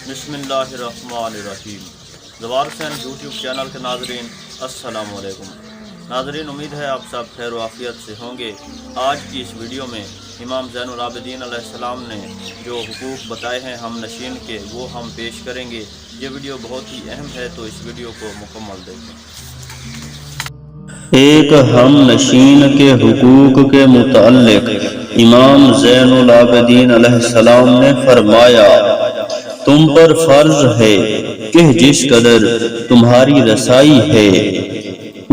बिस्मिल्लाहिर्रहमानिर्रहीम। ज़वार Hussain YouTube channel के नाज़रीन अस्सलाम वालेकुम। नाज़रीन, उम्मीद है आप सब खैर व आफियत से होंगे। आज की इस वीडियो में इमाम ज़ैनुल आबिदीन अलैहिस्सलाम ने जो हुकूक बताए हैं हम नशीन के, वो हम पेश करेंगे। ये वीडियो बहुत ही अहम है, तो इस वीडियो को मुकम्मल देखें। एक हम नशीन के हुकूक के मुताल्लिक इमाम ज़ैनुल आबिदीन अलैहिस्सलाम ने फरमाया, तुम पर फर्ज है कि जिस कदर तुम्हारी रसाई है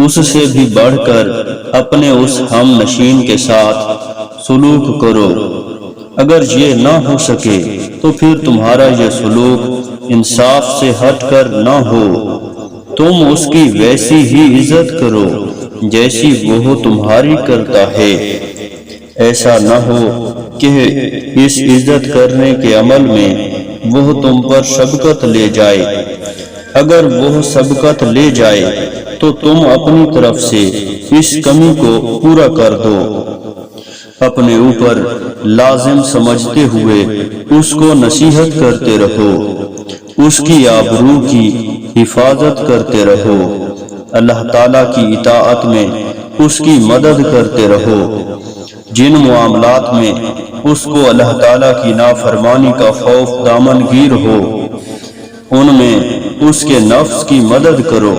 उससे भी बढ़कर अपने उस हम नशीन के साथ सुलूक करो। अगर ये ना हो सके तो फिर तुम्हारा ये सुलूक इंसाफ से हटकर ना हो, तुम उसकी वैसी ही इज्जत करो जैसी वो तुम्हारी करता है। ऐसा न हो कि इस इज्जत करने के अमल में वो तुम पर शबकत ले जाए। अगर वो सबकत ले जाए तो तुम अपनी तरफ से इस कमी को पूरा कर दो। अपने ऊपर लाजिम समझते हुए उसको नसीहत करते रहो, उसकी आबरू की हिफाजत करते रहो, अल्लाह ताला की इताअत में उसकी मदद करते रहो। जिन मामलात में उसको अल्लाह ताला की नाफरमानी का खौफ दामनगीर हो, उनमें उसके नफ्स की मदद करो।